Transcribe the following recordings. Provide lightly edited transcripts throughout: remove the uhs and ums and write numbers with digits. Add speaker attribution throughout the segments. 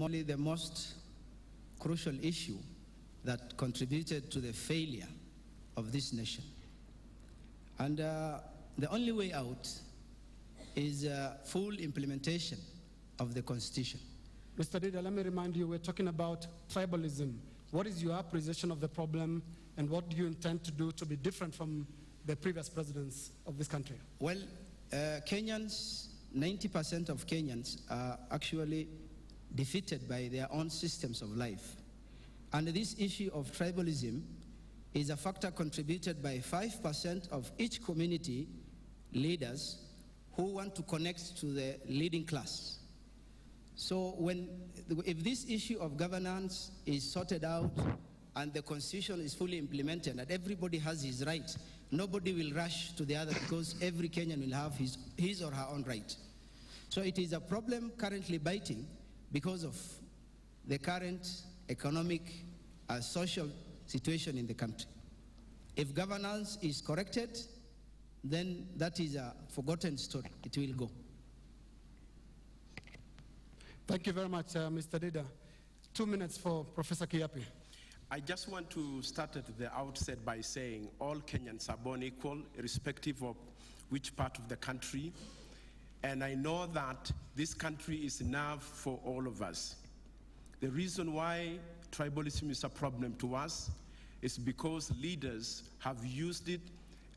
Speaker 1: only the most crucial issue that contributed to the failure of this nation. And the only way out is full implementation of the Constitution.
Speaker 2: Mr. Dida, let me remind you, we're talking about tribalism. What is your appreciation of the problem, and what do you intend to do to be different from the previous presidents of this country?
Speaker 1: Well, Kenyans, 90% of Kenyans are actually defeated by their own systems of life. And this issue of tribalism is a factor contributed by 5% of each community leaders who want to connect to the leading class. So if this issue of governance is sorted out and the Constitution is fully implemented and everybody has his right, nobody will rush to the other because every Kenyan will have his or her own right. So it is a problem currently biting because of the current economic and social situation in the country. If governance is corrected, then that is a forgotten story. It will go.
Speaker 2: Thank you very much, Mr. Dida. 2 minutes for Professor Kiapi.
Speaker 3: I just want to start at the outset by saying all Kenyans are born equal, irrespective of which part of the country. And I know that this country is enough for all of us. The reason why tribalism is a problem to us is because leaders have used it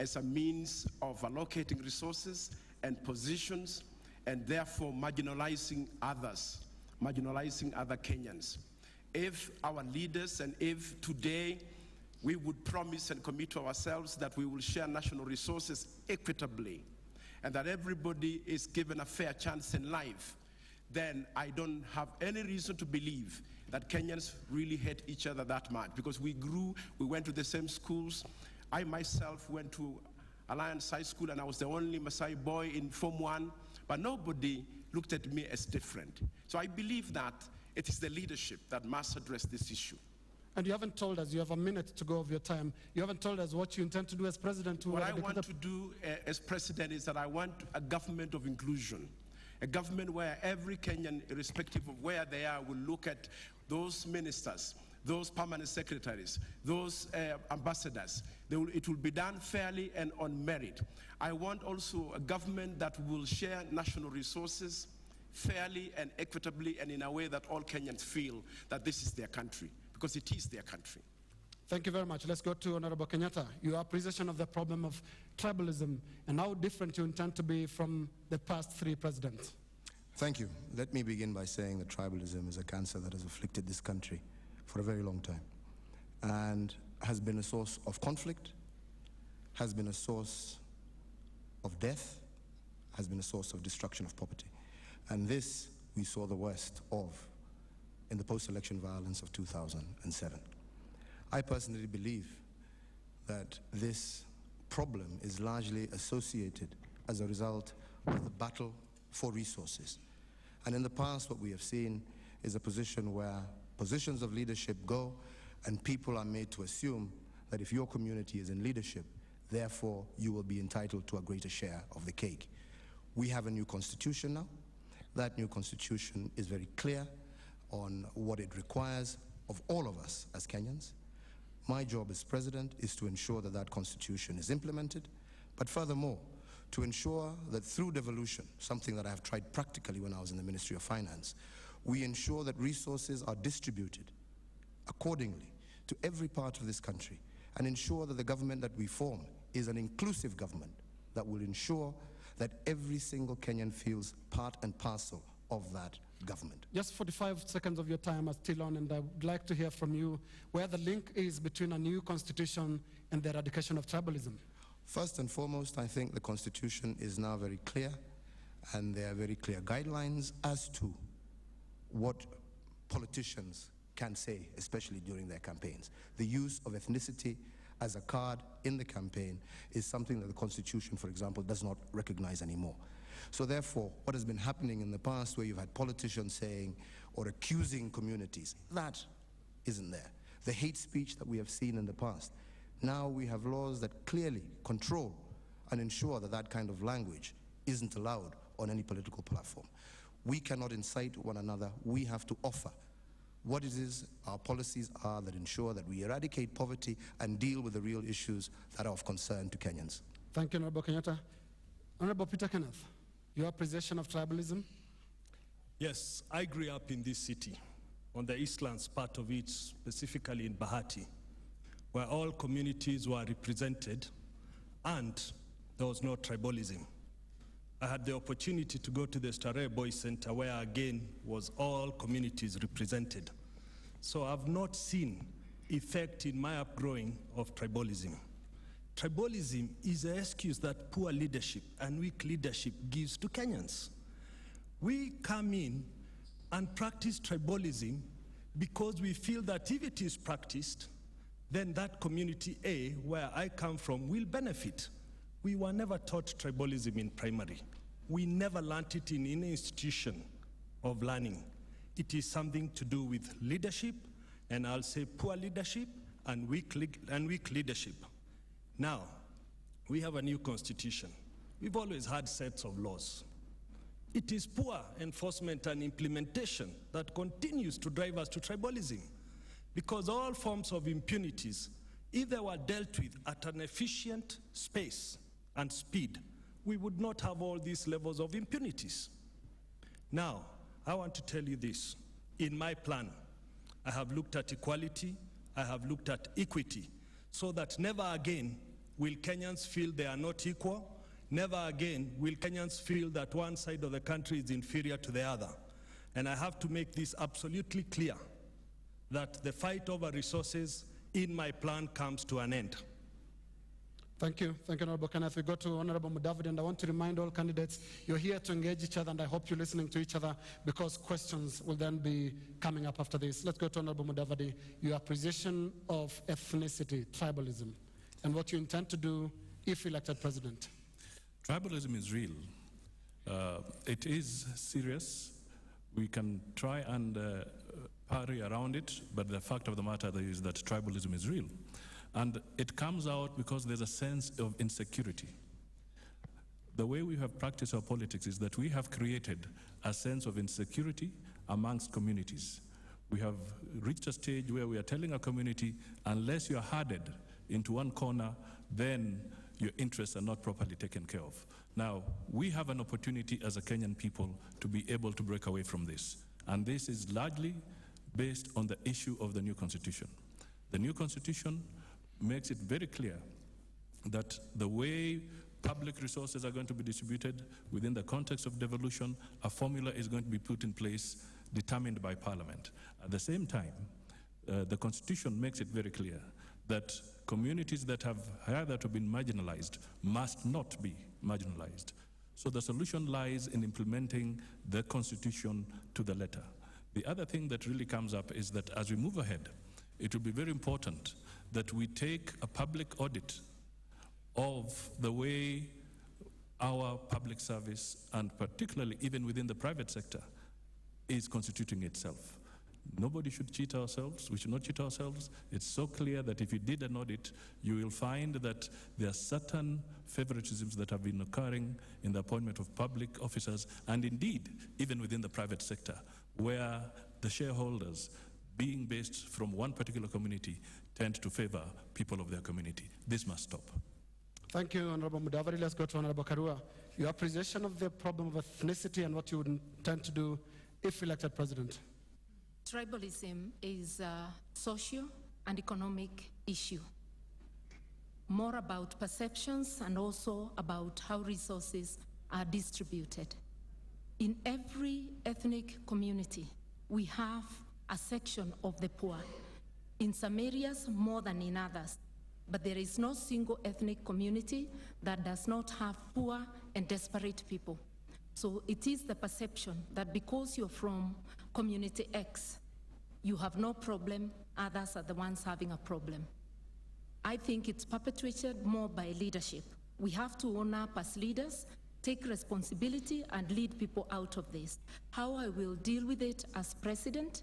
Speaker 3: as a means of allocating resources and positions, and therefore marginalizing others, marginalizing other Kenyans. If our leaders, and if today we would promise and commit to ourselves that we will share national resources equitably, and that everybody is given a fair chance in life, then I don't have any reason to believe that Kenyans really hate each other that much, because we grew, we went to the same schools. I myself went to Alliance High School, and I was the only Maasai boy in Form 1, but nobody looked at me as different. So I believe that it is the leadership that must address this issue.
Speaker 2: And you haven't told us, you have a minute to go of your time, you haven't told us what you intend to do as president.
Speaker 3: What I want to do as president is that I want a government of inclusion. A government where every Kenyan, irrespective of where they are, will look at those ministers, those permanent secretaries, those ambassadors. It will be done fairly and on merit. I want also a government that will share national resources fairly and equitably, and in a way that all Kenyans feel that this is their country, because it is their country.
Speaker 2: Thank you very much. Let's go to Honorable Kenyatta. Your appreciation of the problem of tribalism and how different you intend to be from the past 3 presidents.
Speaker 4: Thank you. Let me begin by saying that tribalism is a cancer that has afflicted this country for a very long time and has been a source of conflict, has been a source of death, has been a source of destruction of property. And this we saw the worst of in the post-election violence of 2007. I personally believe that this problem is largely associated as a result of the battle for resources. And in the past, what we have seen is a position where positions of leadership go and people are made to assume that if your community is in leadership, therefore you will be entitled to a greater share of the cake. We have a new constitution now. That new constitution is very clear on what it requires of all of us as Kenyans. My job as president is to ensure that that constitution is implemented, but furthermore, to ensure that through devolution, something that I have tried practically when I was in the Ministry of Finance, we ensure that resources are distributed accordingly to every part of this country, and ensure that the government that we form is an inclusive government that will ensure that every single Kenyan feels part and parcel of that government.
Speaker 2: Just 45 seconds of your time are still on, and I would like to hear from you where the link is between a new constitution and the eradication of tribalism.
Speaker 4: First and foremost, I think the constitution is now very clear, and there are very clear guidelines as to what politicians can say, especially during their campaigns. The use of ethnicity as a card in the campaign is something that the Constitution, for example, does not recognize anymore. So therefore, what has been happening in the past, where you've had politicians saying or accusing communities, that isn't there. The hate speech that we have seen in the past. Now we have laws that clearly control and ensure that that kind of language isn't allowed on any political platform. We cannot incite one another. We have to offer what it is our policies are that ensure that we eradicate poverty and deal with the real issues that are of concern to Kenyans.
Speaker 2: Thank you, Honorable Kenyatta. Honorable Peter Kenneth, your appreciation of tribalism?
Speaker 5: Yes, I grew up in this city, on the Eastlands part of it, specifically in Bahati, where all communities were represented and there was no tribalism. I had the opportunity to go to the Starehe Boys Center, where again was all communities represented. So I've not seen effect in my upgrowing of tribalism. Tribalism is an excuse that poor leadership and weak leadership gives to Kenyans. We come in and practice tribalism because we feel that if it is practiced, then that community A, where I come from, will benefit. We were never taught tribalism in primary. We never learned it in any institution of learning. It is something to do with leadership, and I'll say poor leadership and weak leadership. Now, we have a new constitution. We've always had sets of laws. It is poor enforcement and implementation that continues to drive us to tribalism, because all forms of impunities, if they were dealt with at an efficient space and speed, we would not have all these levels of impunities. Now, I want to tell you this. In my plan, I have looked at equality, I have looked at equity, so that never again will Kenyans feel they are not equal. Never again will Kenyans feel that one side of the country is inferior to the other. And I have to make this absolutely clear, that the fight over resources in my plan comes to an end.
Speaker 2: Thank you, Honorable Kenneth. We go to Honorable Mudavadi, and I want to remind all candidates, you're here to engage each other, and I hope you're listening to each other, because questions will then be coming up after this. Let's go to Honorable Mudavadi. Your appreciation of ethnicity, tribalism, and what you intend to do if elected president.
Speaker 6: Tribalism is real. It is serious. We can try and parry around it, but the fact of the matter is that tribalism is real. And it comes out because there's a sense of insecurity. The way we have practiced our politics is that we have created a sense of insecurity amongst communities. We have reached a stage where we are telling a community, unless you're herded into one corner, then your interests are not properly taken care of. Now, we have an opportunity as a Kenyan people to be able to break away from this. And this is largely based on the issue of the new constitution. The new constitution makes it very clear that the way public resources are going to be distributed within the context of devolution, a formula is going to be put in place determined by Parliament. At the same time, the constitution makes it very clear that communities that have hitherto been marginalized must not be marginalized. So the solution lies in implementing the constitution to the letter. The other thing that really comes up is that as we move ahead, it will be very important that we take a public audit of the way our public service, and particularly even within the private sector, is constituting itself. Nobody should cheat ourselves. We should not cheat ourselves. It's so clear that if you did an audit, you will find that there are certain favoritisms that have been occurring in the appointment of public officers, and indeed, even within the private sector, where the shareholders, being based from one particular community, tend to favor people of their community. This must stop.
Speaker 2: Thank you, Honorable Mudavadi. Let's go to Honorable Karua. Your appreciation of the problem of ethnicity and what you would intend to do if elected president.
Speaker 7: Tribalism is a social and economic issue, more about perceptions and also about how resources are distributed. In every ethnic community, we have a section of the poor. In some areas, more than in others. But there is no single ethnic community that does not have poor and desperate people. So it is the perception that because you're from community X, you have no problem, others are the ones having a problem. I think it's perpetuated more by leadership. We have to own up as leaders, take responsibility, and lead people out of this. How I will deal with it as president,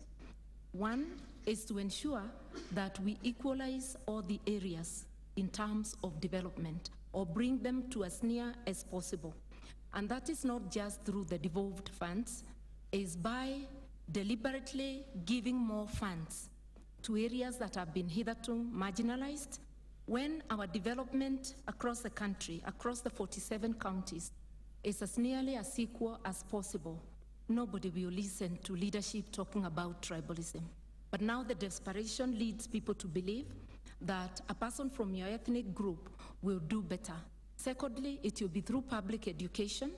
Speaker 7: one is to ensure that we equalize all the areas in terms of development, or bring them to as near as possible. And that is not just through the devolved funds, is by deliberately giving more funds to areas that have been hitherto marginalized. When our development across the country, across the 47 counties, is as nearly as equal as possible, nobody will listen to leadership talking about tribalism. But now the desperation leads people to believe that a person from your ethnic group will do better. Secondly, it will be through public education.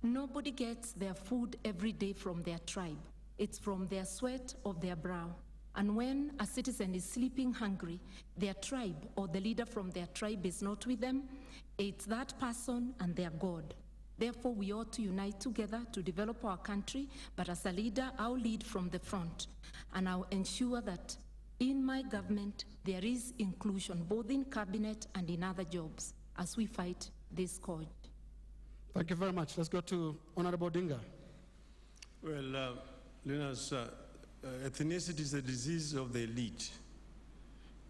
Speaker 7: Nobody gets their food every day from their tribe. It's from their sweat of their brow. And when a citizen is sleeping hungry, their tribe or the leader from their tribe is not with them, it's that person and their God. Therefore, we ought to unite together to develop our country, but as a leader, I'll lead from the front, and I'll ensure that in my government, there is inclusion, both in cabinet and in other jobs, as we fight this scourge.
Speaker 2: Thank you very much. Let's go to Honorable Dinga.
Speaker 8: Well, Linus, ethnicity is a disease of the elite.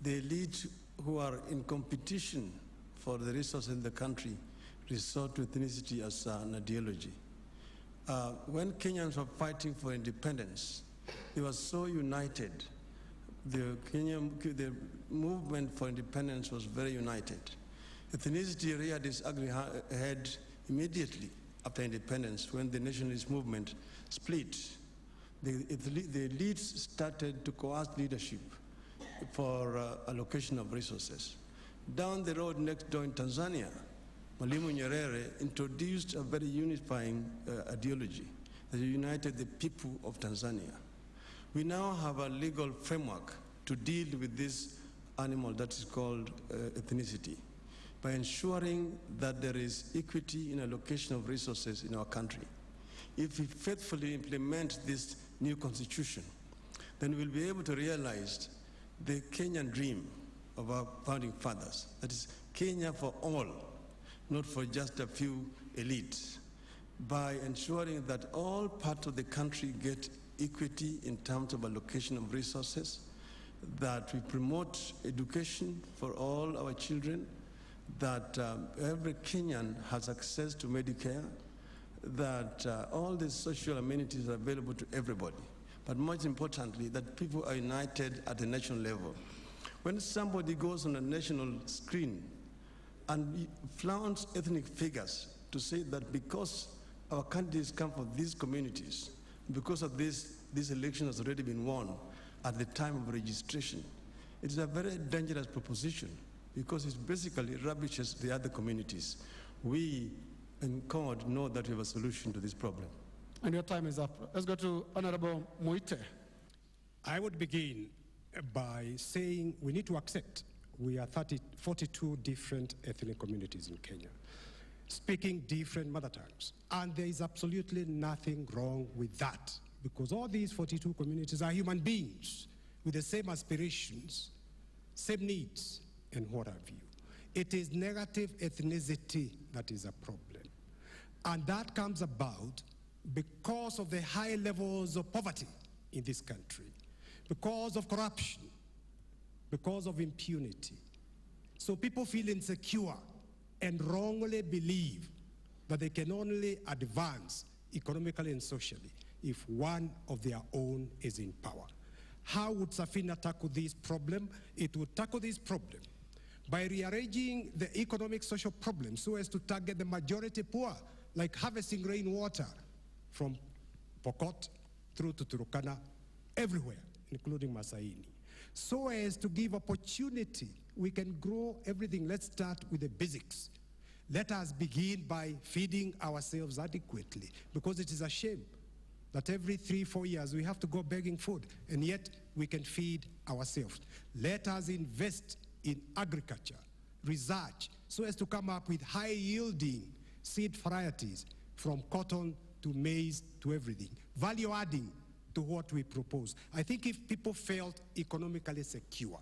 Speaker 8: The elite who are in competition for the resources in the country resort to ethnicity as an ideology. When Kenyans were fighting for independence, they were so united. The movement for independence was very united. Ethnicity reared its ugly head immediately after independence when the nationalist movement split. The elites started to coerce leadership for allocation of resources. Down the road next door in Tanzania, Mwalimu Nyerere introduced a very unifying ideology that united the people of Tanzania. We now have a legal framework to deal with this animal that is called ethnicity by ensuring that there is equity in allocation of resources in our country. If we faithfully implement this new constitution, then we'll be able to realize the Kenyan dream of our founding fathers. That is Kenya for all, not for just a few elites, by ensuring that all parts of the country get equity in terms of allocation of resources, that we promote education for all our children, that every Kenyan has access to Medicare, that all the social amenities are available to everybody, but most importantly, that people are united at the national level. When somebody goes on a national screen and flaunts ethnic figures to say that because our candidates come from these communities, because of this election has already been won at the time of registration, it's a very dangerous proposition because it basically rubbishes the other communities. We in CORD know that we have a solution to this problem.
Speaker 2: And your time is up. Let's go to Honorable Muite.
Speaker 9: I would begin by saying we need to accept we are 42 different ethnic communities in Kenya, speaking different mother tongues. And there is absolutely nothing wrong with that, because all these 42 communities are human beings with the same aspirations, same needs, and what have you. It is negative ethnicity that is a problem. And that comes about because of the high levels of poverty in this country, because of corruption, because of impunity. So people feel insecure and wrongly believe that they can only advance economically and socially if one of their own is in power. How would Safina tackle this problem? It would tackle this problem by rearranging the economic social problems so as to target the majority poor, like harvesting rainwater from Pokot through to Turkana, everywhere, including Masaini, so as to give opportunity. We can grow everything. Let's start with the basics. Let us begin by feeding ourselves adequately, because it is a shame that every 3-4 years we have to go begging food, and yet we can feed ourselves. Let us invest in agriculture, research, so as to come up with high-yielding seed varieties from cotton to maize to everything, value adding to what we propose. I think if people felt economically secure,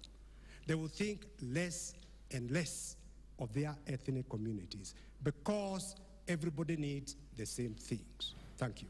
Speaker 9: they will think less and less of their ethnic communities, because everybody needs the same things. Thank you.